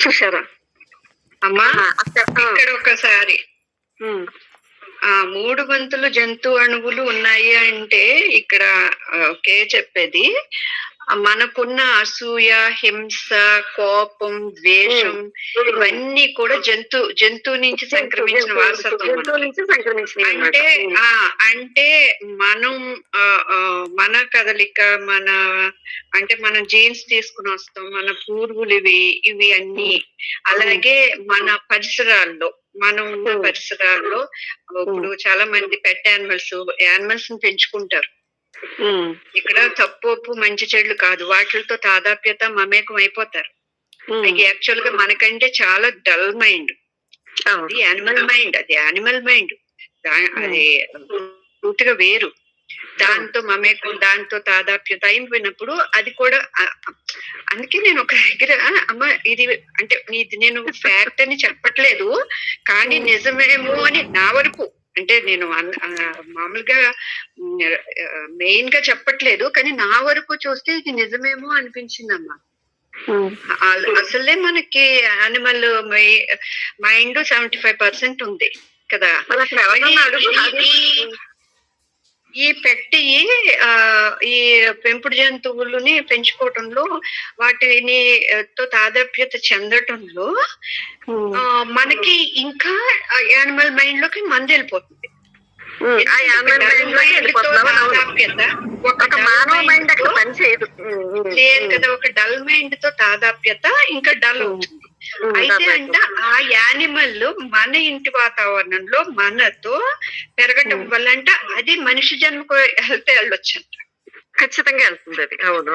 చూసారా అమ్మా? అక్కడ ఇక్కడ ఒకసారి ఉమ్, 3 వంతులు జంతు అణువులు ఉన్నాయి అంటే ఇక్కడ ఓకే చెప్పేది. మనకున్న అసూయ, హింస, కోపం, ద్వేషం ఇవన్నీ కూడా జంతువు నుంచి సంక్రమించిన వారసత్వం. జంతువుల నుంచి సంక్రమించినవి అంటే అన్నమాట. అంటే మనం మన కదలిక, అంటే మనం జీన్స్ తీసుకుని వస్తాం, మన పూర్వులు ఇవి అన్ని. అలాగే మన పరిసరాల్లో, మనం ఉన్న పరిసరాల్లో ఇప్పుడు చాలా మంది పెట్ యానిమల్స్ ని పెంచుకుంటారు. ఇక్కడ తప్పు ఒప్పు మంచి చెడులు కాదు, వాటితో తాదాప్యత మమేకం అయిపోతారు. యాక్చువల్ గా మనకంటే చాలా డల్ మైండ్, అది యానిమల్ మైండ్, అది పూర్తిగా వేరు. దాంతో మమేకం, దాంతో తాదాప్యత అయిపోయినప్పుడు అది కూడా. అందుకే నేను ఒక దగ్గర అమ్మ ఇది అంటే నేను ఫ్యాక్ట్ అని చెప్పట్లేదు, కానీ నిజమేమో అని నా వరకు, అంటే నేను మామూలుగా మెయిన్ గా చెప్పట్లేదు, కానీ నా వరకు చూస్తే ఇది నిజమేమో అనిపించిందమ్మా. అసలే మనకి యానిమల్ మైండ్ 75% ఉంది కదా. ఈ పెట్టి ఈ పెంపుడు జంతువులని పెంచుకోవటంలో, వాటిని తో తాదాప్యత చెందటంలో మనకి ఇంకా యానిమల్ మైండ్ లోకి మంది వెళ్ళిపోతుంది. లేదు కదా, ఒక డల్ మైండ్ తో తాదాప్యత ఇంకా డల్ అవుతుంది. అయితే ఆ యానిమల్ మన ఇంటి వాతావరణంలో మనతో పెరగటం వల్ల అది మనిషి జన్మకు వెళ్ళొచ్చు అంట. ఖచ్చితంగా వెళ్తుంది అది. అవును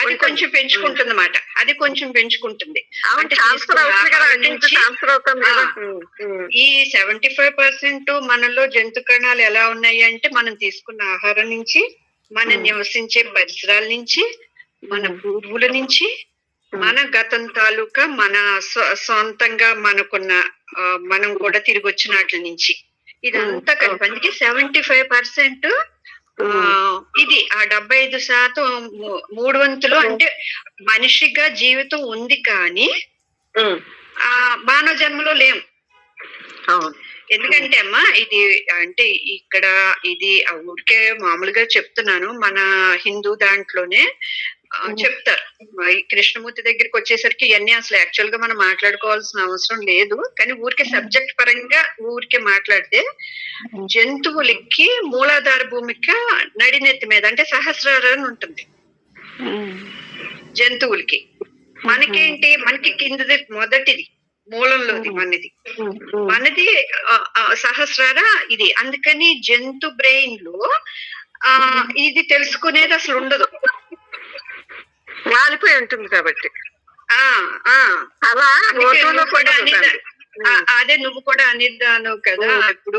అది కొంచెం పెంచుకుంటుంది అన్నమాట, అది కొంచెం పెంచుకుంటుంది. అంటే ఈ 75% మనలో జంతు కణాలు ఎలా ఉన్నాయి అంటే, మనం తీసుకున్న ఆహారం నుంచి, మనం నివసించే పరిసరాల నుంచి, మన పూర్వుల నుంచి, మన గతం తాలూకా మన సొంతంగా మనకున్న మనం కూడా తిరిగి వచ్చిన వాటి నుంచి, ఇదంతా కలిపి. అందుకే 75% ఇది. ఆ 75% 3 వంతులు అంటే మనిషిగా జీవితం ఉంది, కానీ మానవ జన్మలో లేం. ఎందుకంటే అమ్మా, ఇది అంటే ఇక్కడ ఇది ఊరికే మామూలుగా చెప్తున్నాను. మన హిందూ దాంట్లోనే చెప్తారు. ఈ కృష్ణమూర్తి దగ్గరికి వచ్చేసరికి ఇవన్నీ అసలు యాక్చువల్ గా మనం మాట్లాడుకోవాల్సిన అవసరం లేదు, కానీ ఊరికే సబ్జెక్ట్ పరంగా ఊరికే మాట్లాడితే, జంతువులకి మూలాధార భూమిక నడినెత్తి మీద, అంటే సహస్రారం ఉంటుంది జంతువులకి. మనకేంటి, మనకి కిందది మొదటిది, మూలంలోది మనది సహస్రార ఇది. అందుకని జంతు బ్రెయిన్ లో ఇది తెలుసుకునేది అసలు ఉండదు, వాలిపోయి ఉంటుంది కాబట్టి. అదే నువ్వు కూడా అనిద్దాను కదా, ఇప్పుడు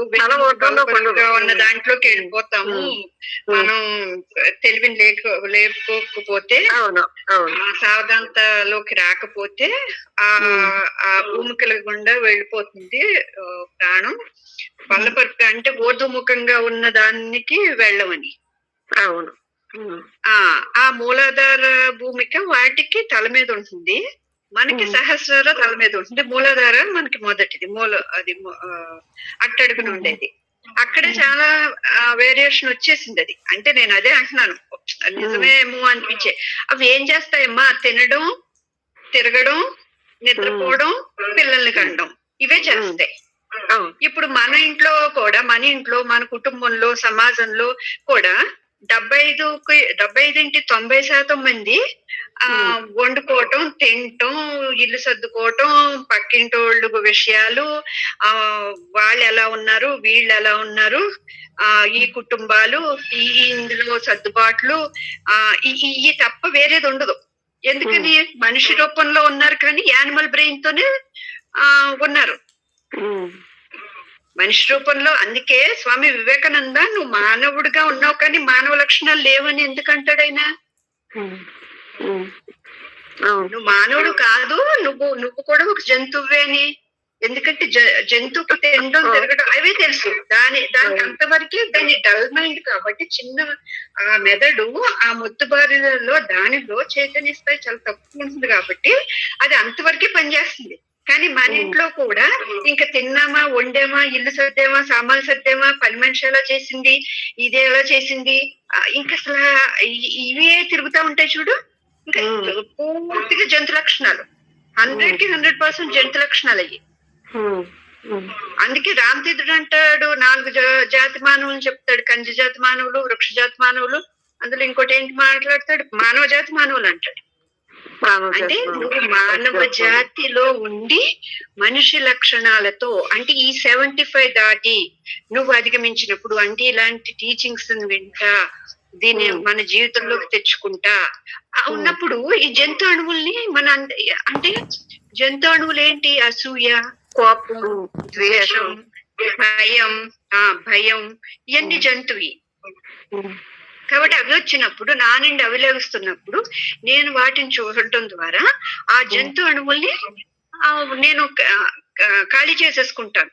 ఉన్న దాంట్లోకి వెళ్ళిపోతాము మనం, తెలివిని లేకపోతే, సావధానతలోకి రాకపోతే ఆ భూమికల గుండా వెళ్ళిపోతుంది ప్రాణం. పల్లపరుపు అంటే ఊర్ధముఖంగా ఉన్న దానికి వెళ్ళమని. అవును. ఆ మూలాధార భూమిక వాటికి తల మీద ఉంటుంది, మనకి సహస్రార తల మీద ఉంటుంది. మూలాధార మనకి మొదటిది, అది అట్టడుగున ఉండేది. అక్కడ చాలా వేరియేషన్ వచ్చేసింది అది. అంటే నేను అదే అంటున్నాను, నిజమేమో అనిపించే. అవి ఏం చేస్తాయమ్మా, తినడం, తిరగడం, నిద్రపోవడం, పిల్లల్ని కండం, ఇవే చేస్తాయి. ఇప్పుడు మన ఇంట్లో కూడా, మన కుటుంబంలో, సమాజంలో కూడా 75-90% మంది వండుకోవటం, తినటం, ఇల్లు సర్దుకోవటం, పక్కింటోళ్ళు విషయాలు, వాళ్ళు ఎలా ఉన్నారు, వీళ్ళు ఎలా ఉన్నారు, ఈ కుటుంబాలు, ఇందులో సర్దుబాట్లు, ఈ తప్ప వేరేది ఉండదు. ఎందుకని, మనిషి రూపంలో ఉన్నారు కానీ యానిమల్ బ్రెయిన్ తోనే ఉన్నారు మనిషి రూపంలో. అందుకే స్వామి వివేకానంద, నువ్వు మానవుడిగా ఉన్నావు కానీ మానవ లక్షణాలు లేవని ఎందుకంటాడైనా? నువ్వు మానవుడు కాదు, నువ్వు కూడా ఒక జంతువే అని ఎందుకంటే జంతువుకి తినడం తిరగడం అవే తెలుసు. దానికి అంతవరకే దాని డల్ మైండ్ కాబట్టి చిన్న ఆ మెదడు ఆ మొద్దుబారిలో దానిలో చైతన్య స్థాయి చాలా తక్కువ ఉంటుంది కాబట్టి అది అంతవరకే పనిచేస్తుంది. కానీ మన ఇంట్లో కూడా ఇంకా తిన్నామా, వండామా, ఇల్లు సర్దామా, సామాన్లు సర్దామా, పని మనిషి ఎలా చేసింది, ఇది ఎలా చేసింది, ఇంకా అసలు ఇవే తిరుగుతా ఉంటాయి చూడు. ఇంకా పూర్తిగా జంతు లక్షణాలు 100కి 100% జంతు లక్షణాలు అయ్యి. అందుకే రామతీర్థుడు అంటాడు 4 జాతి మానవులు చెప్తాడు. కంజ జాతి మానవులు, వృక్ష జాతి మానవులు, అందులో ఇంకోటి ఏంటి మాట్లాడతాడు, మానవ జాతి మానవులు అంటాడు. అంటే నువ్వు మానవ జాతిలో ఉండి మనిషి లక్షణాలతో అంటే ఈ 75 దాటి నువ్వు అధిగమించినప్పుడు అంటే ఇలాంటి టీచింగ్స్ వింటా దీన్ని మన జీవితంలోకి తెచ్చుకుంటా ఉన్నప్పుడు ఈ జంతు అణువుల్ని అంటే జంతు అణువులు ఏంటి, అసూయ, కోపం, ద్వేషం, భయం ఇవన్నీ జంతువి. కాబట్టి అవి వచ్చినప్పుడు నా నుండి అవి లేస్తున్నప్పుడు నేను వాటిని చూడటం ద్వారా ఆ జంతు అణువుల్ని నేను ఖాళీ చేసేసుకుంటాను.